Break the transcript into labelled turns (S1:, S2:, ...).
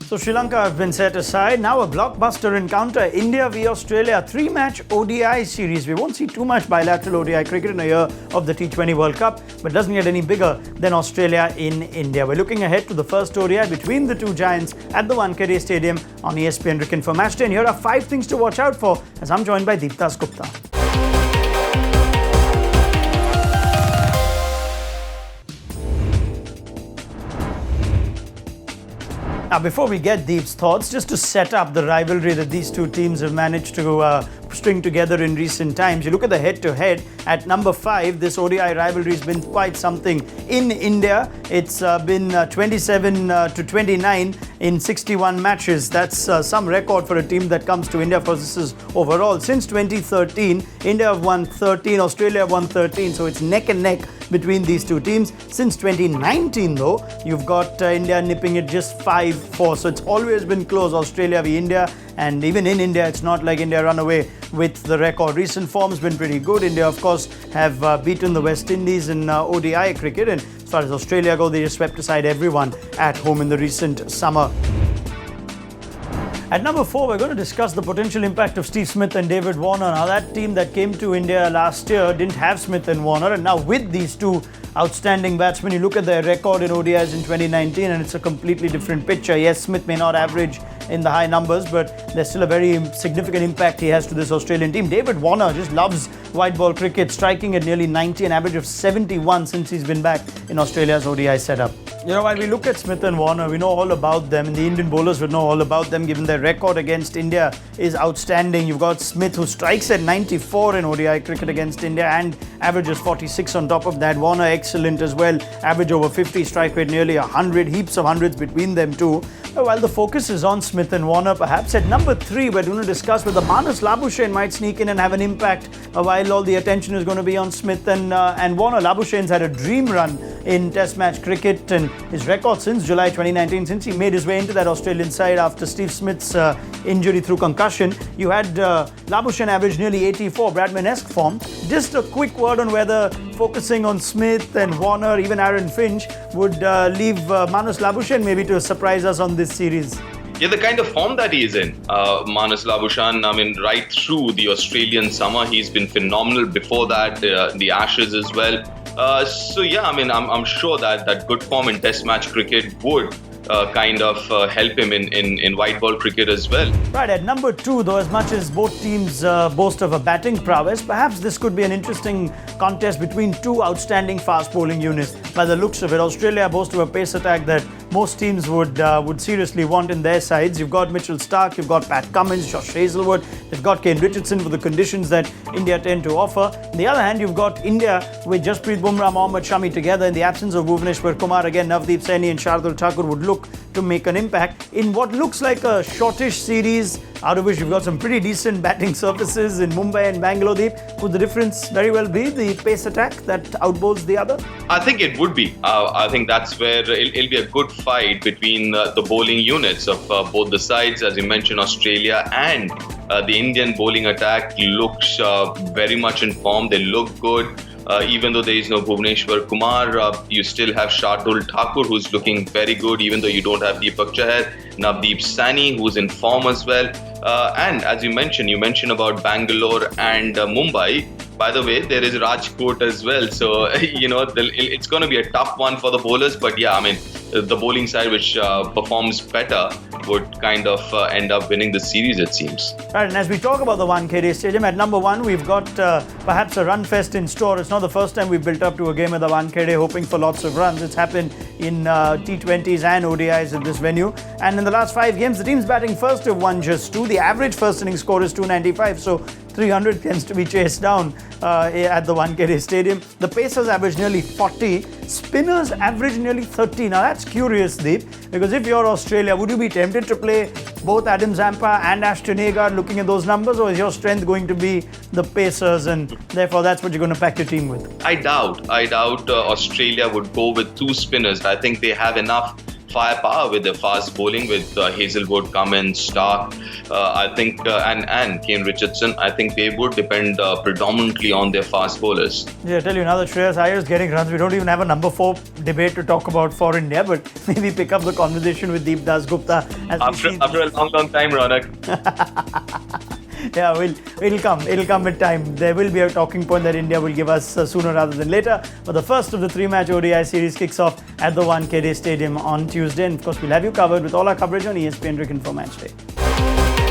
S1: So Sri Lanka have been set aside. Now a blockbuster encounter, India v Australia, 3-match ODI series. We won't see too much bilateral ODI cricket in a year of the T20 World Cup, but doesn't get any bigger than Australia in India. We're looking ahead to the first ODI between the two giants at the Wankhede Stadium on ESPNcricinfo Matchday. And here are 5 things to watch out for as I'm joined by Dasgupta. Now, before we get Deep's thoughts, just to set up the rivalry that these two teams have managed to string together in recent times, you look at the head-to-head at number 5. This ODI rivalry has been quite something in India. It's been 27 to 29 in 61 matches. That's some record for a team that comes to India. Of course, this is overall. Since 2013, India have won 13, Australia have won 13, so it's neck and neck between these two teams. Since 2019, though, you've got India nipping it just 5-4. So it's always been close, Australia v India. And even in India, it's not like India run away with the record. Recent form has been pretty good. India, of course, have beaten the West Indies in ODI cricket. And as far as Australia go, they just swept aside everyone at home in the recent summer. At number 4, we're going to discuss the potential impact of Steve Smith and David Warner. Now, that team that came to India last year didn't have Smith and Warner, and now with these two outstanding batsmen, you look at their record in ODIs in 2019 and it's a completely different picture. Yes, Smith may not average in the high numbers, but there's still a very significant impact he has to this Australian team. David Warner just loves white ball cricket, striking at nearly 90, an average of 71 since he's been back in Australia's ODI setup. You know, while we look at Smith and Warner, we know all about them, and the Indian bowlers would know all about them given their record against India is outstanding. You've got Smith, who strikes at 94 in ODI cricket against India and averages 46 on top of that. Warner, excellent as well, average over 50, strike rate nearly 100, heaps of hundreds between them too. While the focus is on Smith and Warner, perhaps at number 3, we're going to discuss whether Marnus Labuschagne might sneak in and have an impact while all the attention is going to be on Smith and Warner. Labuschagne's had a dream run in Test match cricket, and his record since July 2019, since he made his way into that Australian side after Steve Smith's injury through concussion, you had Labuschagne average nearly 84, Bradman-esque form. Just a quick word on whether focusing on Smith and Warner, even Aaron Finch, would leave Marnus Labuschagne maybe to surprise us on this series.
S2: Yeah, the kind of form that he is in, Marnus Labuschagne, I mean, right through the Australian summer, he's been phenomenal. Before that, the Ashes as well. So yeah, I mean, I'm sure that good form in Test match cricket would kind of help him in white ball cricket as well.
S1: Right, at number 2, though, as much as both teams boast of a batting prowess, perhaps this could be an interesting contest between two outstanding fast bowling units. By the looks of it, Australia boasts of a pace attack that most teams would seriously want in their sides. You've got Mitchell Starc, you've got Pat Cummins, Josh Hazlewood, they've got Kane Richardson for the conditions that India tend to offer. On the other hand, you've got India with Jasprit Bumrah, Mohammad Shami together. In the absence of Bhuvneshwar Kumar, again, Navdeep Saini and Shardul Thakur would look to make an impact in what looks like a shortish series, out of which you've got some pretty decent batting surfaces in Mumbai and Bangalore. Deep, could the difference very well be the pace attack that outbowls the other?
S2: I think it would be. I think that's where it'll be a good fight between the bowling units of both the sides. As you mentioned, Australia and the Indian bowling attack looks very much in form. They look good. Even though there is no Bhuvneshwar Kumar, you still have Shardul Thakur, who's looking very good, even though you don't have Deepak Chahar. Navdeep Saini, who's in form as well. And as you mentioned about Bangalore and Mumbai. By the way, there is Rajkot as well. So, you know, it's going to be a tough one for the bowlers. But yeah, I mean, the bowling side, which performs better, would kind of end up winning the series, it seems.
S1: Right, and as we talk about the Wankhede Stadium, at number 1, we've got perhaps a run fest in store. It's not the first time we've built up to a game at the Wankhede hoping for lots of runs. It's happened in T20s and ODIs at this venue. And in the last 5 games, the teams batting first have won just 2. The average first inning score is 295, so 300 tends to be chased down at the Wankhede Stadium. The Pacers average nearly 40. Spinners average nearly 30. Now that's curious, Deep, because if you're Australia, would you be tempted to play both Adam Zampa and Ashton Agar looking at those numbers, or is your strength going to be the Pacers and therefore that's what you're going to pack your team with?
S2: I doubt Australia would go with 2 spinners. I think they have enough firepower with their fast bowling with Hazelwood, Cummins, Stark, I think, and Kane Richardson. I think they would depend predominantly on their fast bowlers.
S1: Yeah, I tell you now that Shreyas Iyer is getting runs. We don't even have a number 4 debate to talk about for India, but maybe pick up the conversation with Deep Dasgupta.
S2: After a long time, Ronak.
S1: Yeah, it'll come. It'll come with time. There will be a talking point that India will give us sooner rather than later. But the first of the 3-match ODI series kicks off at the Wankhede Stadium on Tuesday. And of course, we'll have you covered with all our coverage on ESPNcricinfo Match Day.